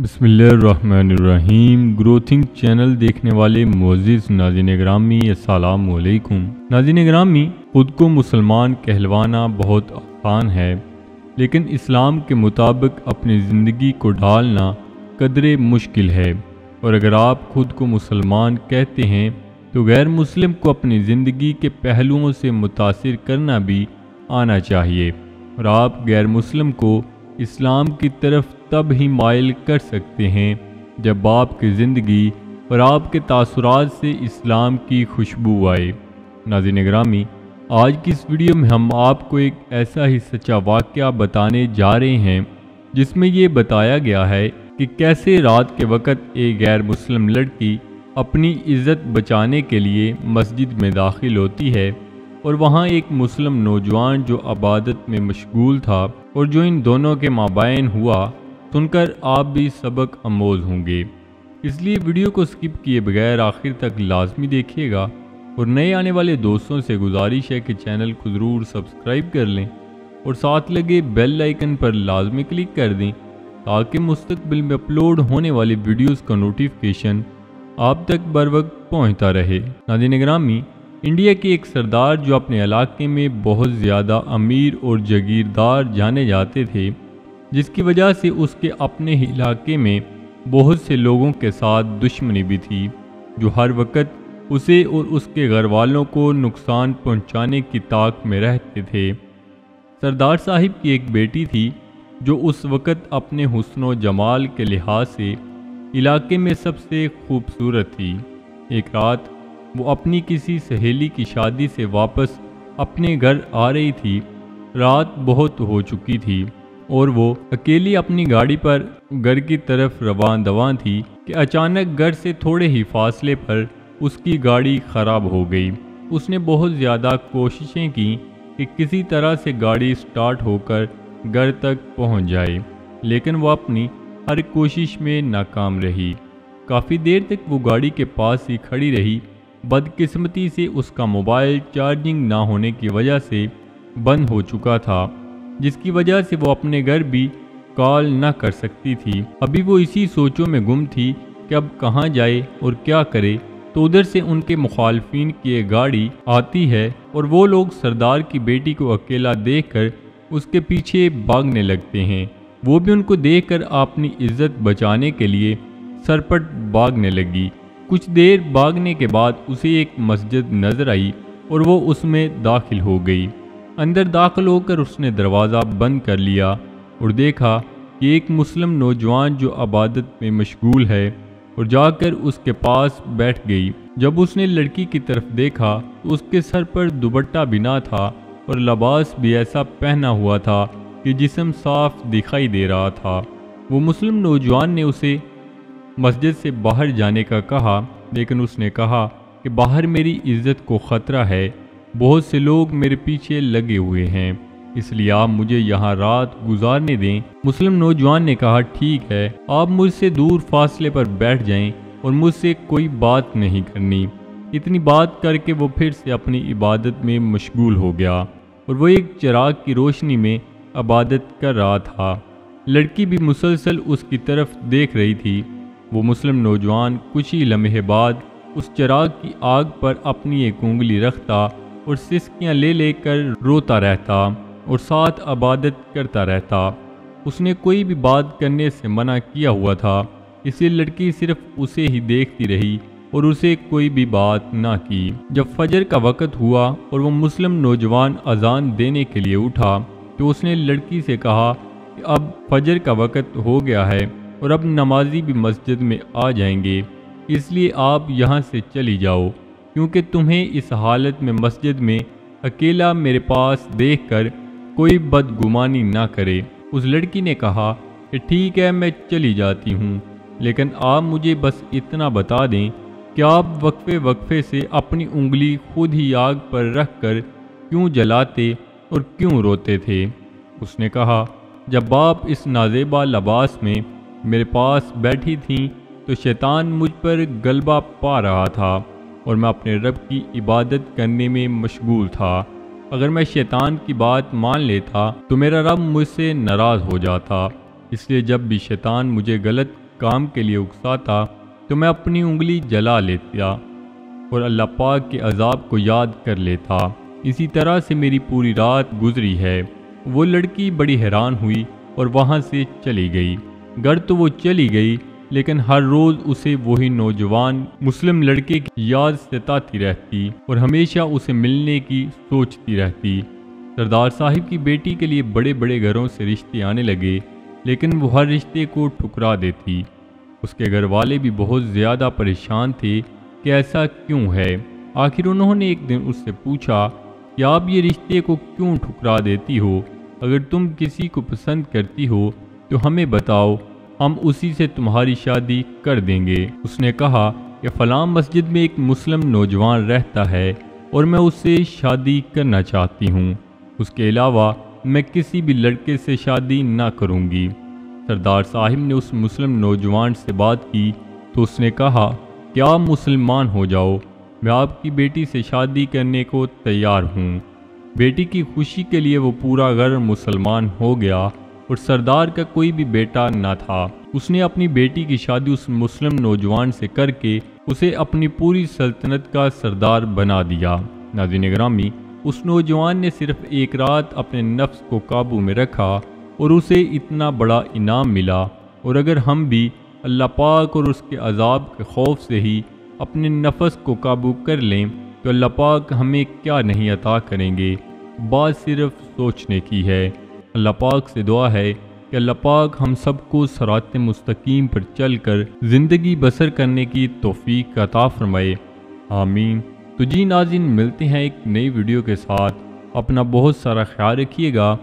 بسم اللہ الرحمن الرحیم۔ گروتھنگ چینل دیکھنے والے معزز ناظرین گرامی السلام علیکم۔ ناظرین گرامی، خود کو مسلمان کہلوانا بہت آسان ہے، لیکن اسلام کے مطابق اپنی زندگی کو ڈھالنا قدرے مشکل ہے۔ اور اگر آپ خود کو مسلمان کہتے ہیں تو غیر مسلم کو اپنی زندگی کے پہلوؤں سے متاثر کرنا بھی آنا چاہیے، اور آپ غیر مسلم کو اسلام کی طرف تب ہی مائل کر سکتے ہیں جب آپ کی زندگی اور آپ کے تاثرات سے اسلام کی خوشبو آئے۔ ناظرین گرامی، آج کی اس ویڈیو میں ہم آپ کو ایک ایسا ہی سچا واقعہ بتانے جا رہے ہیں جس میں یہ بتایا گیا ہے کہ کیسے رات کے وقت ایک غیر مسلم لڑکی اپنی عزت بچانے کے لیے مسجد میں داخل ہوتی ہے، اور وہاں ایک مسلم نوجوان جو عبادت میں مشغول تھا اور جو ان دونوں کے مابین ہوا سن کر آپ بھی سبق آموز ہوں گے۔ اس لیے ویڈیو کو سکپ کیے بغیر آخر تک لازمی دیکھیے گا، اور نئے آنے والے دوستوں سے گزارش ہے کہ چینل کو ضرور سبسکرائب کر لیں اور ساتھ لگے بیل آئیکن پر لازمی کلک کر دیں تاکہ مستقبل میں اپلوڈ ہونے والی ویڈیوز کا نوٹیفیکیشن آپ تک بر وقت پہنچتا رہے۔ ناظرین گرامی، انڈیا کے ایک سردار جو اپنے علاقے میں بہت زیادہ امیر اور جاگیردار جانے جاتے تھے، جس کی وجہ سے اس کے اپنے ہی علاقے میں بہت سے لوگوں کے ساتھ دشمنی بھی تھی، جو ہر وقت اسے اور اس کے گھر والوں کو نقصان پہنچانے کی طاق میں رہتے تھے۔ سردار صاحب کی ایک بیٹی تھی جو اس وقت اپنے حسن و جمال کے لحاظ سے علاقے میں سب سے خوبصورت تھی۔ ایک رات وہ اپنی کسی سہیلی کی شادی سے واپس اپنے گھر آ رہی تھی۔ رات بہت ہو چکی تھی اور وہ اکیلی اپنی گاڑی پر گھر کی طرف روان دواں تھی کہ اچانک گھر سے تھوڑے ہی فاصلے پر اس کی گاڑی خراب ہو گئی۔ اس نے بہت زیادہ کوششیں کی کہ کسی طرح سے گاڑی سٹارٹ ہو کر گھر تک پہنچ جائے، لیکن وہ اپنی ہر کوشش میں ناکام رہی۔ کافی دیر تک وہ گاڑی کے پاس ہی کھڑی رہی۔ بدقسمتی سے اس کا موبائل چارجنگ نہ ہونے کی وجہ سے بند ہو چکا تھا، جس کی وجہ سے وہ اپنے گھر بھی کال نہ کر سکتی تھی۔ ابھی وہ اسی سوچوں میں گم تھی کہ اب کہاں جائے اور کیا کرے، تو ادھر سے ان کے مخالفین کی ایک گاڑی آتی ہے اور وہ لوگ سردار کی بیٹی کو اکیلا دیکھ کر اس کے پیچھے بھاگنے لگتے ہیں۔ وہ بھی ان کو دیکھ کر اپنی عزت بچانے کے لیے سرپٹ بھاگنے لگی۔ کچھ دیر بھاگنے کے بعد اسے ایک مسجد نظر آئی اور وہ اس میں داخل ہو گئی۔ اندر داخل ہو کر اس نے دروازہ بند کر لیا اور دیکھا کہ ایک مسلم نوجوان جو عبادت میں مشغول ہے، اور جا کر اس کے پاس بیٹھ گئی۔ جب اس نے لڑکی کی طرف دیکھا تو اس کے سر پر دوپٹہ بھی نہ تھا اور لباس بھی ایسا پہنا ہوا تھا کہ جسم صاف دکھائی دے رہا تھا۔ وہ مسلم نوجوان نے اسے مسجد سے باہر جانے کا کہا، لیکن اس نے کہا کہ باہر میری عزت کو خطرہ ہے، بہت سے لوگ میرے پیچھے لگے ہوئے ہیں، اس لیے آپ مجھے یہاں رات گزارنے دیں۔ مسلم نوجوان نے کہا، ٹھیک ہے، آپ مجھ سے دور فاصلے پر بیٹھ جائیں اور مجھ سے کوئی بات نہیں کرنی۔ اتنی بات کر کے وہ پھر سے اپنی عبادت میں مشغول ہو گیا، اور وہ ایک چراغ کی روشنی میں عبادت کر رہا تھا۔ لڑکی بھی مسلسل اس کی طرف دیکھ رہی تھی۔ وہ مسلم نوجوان کچھ ہی لمحے بعد اس چراغ کی آگ پر اپنی ایک انگلی رکھتا اور سسکیاں لے لے کر روتا رہتا اور ساتھ عبادت کرتا رہتا۔ اس نے کوئی بھی بات کرنے سے منع کیا ہوا تھا، اس لیے لڑکی صرف اسے ہی دیکھتی رہی اور اسے کوئی بھی بات نہ کی۔ جب فجر کا وقت ہوا اور وہ مسلم نوجوان اذان دینے کے لیے اٹھا تو اس نے لڑکی سے کہا کہ اب فجر کا وقت ہو گیا ہے اور اب نمازی بھی مسجد میں آ جائیں گے، اس لیے آپ یہاں سے چلی جاؤ، کیونکہ تمہیں اس حالت میں مسجد میں اکیلا میرے پاس دیکھ کر کوئی بدگمانی نہ کرے۔ اس لڑکی نے کہا کہ ٹھیک ہے، میں چلی جاتی ہوں، لیکن آپ مجھے بس اتنا بتا دیں کہ آپ وقفے وقفے سے اپنی انگلی خود ہی آگ پر رکھ کر کیوں جلاتے اور کیوں روتے تھے۔ اس نے کہا، جب آپ اس نازیبا لباس میں میرے پاس بیٹھی تھیں تو شیطان مجھ پر غلبہ پا رہا تھا اور میں اپنے رب کی عبادت کرنے میں مشغول تھا۔ اگر میں شیطان کی بات مان لیتا تو میرا رب مجھ سے ناراض ہو جاتا، اس لیے جب بھی شیطان مجھے غلط کام کے لیے اکساتا تو میں اپنی انگلی جلا لیتا اور اللہ پاک کے عذاب کو یاد کر لیتا۔ اسی طرح سے میری پوری رات گزری ہے۔ وہ لڑکی بڑی حیران ہوئی اور وہاں سے چلی گئی۔ گھر تو وہ چلی گئی، لیکن ہر روز اسے وہی نوجوان مسلم لڑکے کی یاد ستاتی رہتی اور ہمیشہ اسے ملنے کی سوچتی رہتی۔ سردار صاحب کی بیٹی کے لیے بڑے بڑے گھروں سے رشتے آنے لگے، لیکن وہ ہر رشتے کو ٹھکرا دیتی۔ اس کے گھر والے بھی بہت زیادہ پریشان تھے کہ ایسا کیوں ہے۔ آخر انہوں نے ایک دن اس سے پوچھا کہ آپ یہ رشتے کو کیوں ٹھکرا دیتی ہو؟ اگر تم کسی کو پسند کرتی ہو تو ہمیں بتاؤ، ہم اسی سے تمہاری شادی کر دیں گے۔ اس نے کہا کہ فلاں مسجد میں ایک مسلم نوجوان رہتا ہے اور میں اس سے شادی کرنا چاہتی ہوں۔ اس کے علاوہ میں کسی بھی لڑکے سے شادی نہ کروں گی۔ سردار صاحب نے اس مسلم نوجوان سے بات کی تو اس نے کہا کہ آپ مسلمان ہو جاؤ، میں آپ کی بیٹی سے شادی کرنے کو تیار ہوں۔ بیٹی کی خوشی کے لیے وہ پورا گھر مسلمان ہو گیا اور سردار کا کوئی بھی بیٹا نہ تھا۔ اس نے اپنی بیٹی کی شادی اس مسلم نوجوان سے کر کے اسے اپنی پوری سلطنت کا سردار بنا دیا۔ ناظرین گرامی، اس نوجوان نے صرف ایک رات اپنے نفس کو قابو میں رکھا اور اسے اتنا بڑا انعام ملا۔ اور اگر ہم بھی اللہ پاک اور اس کے عذاب کے خوف سے ہی اپنے نفس کو قابو کر لیں تو اللہ پاک ہمیں کیا نہیں عطا کریں گے۔ بات صرف سوچنے کی ہے۔ اللہ پاک سے دعا ہے کہ اللہ پاک ہم سب کو صراط مستقیم پر چل کر زندگی بسر کرنے کی توفیق عطا فرمائے، آمین۔ تو جی ناظرین، ملتے ہیں ایک نئی ویڈیو کے ساتھ۔ اپنا بہت سارا خیال رکھیے گا،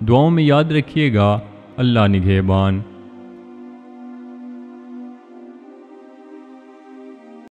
دعاؤں میں یاد رکھیے گا۔ اللہ نگہبان۔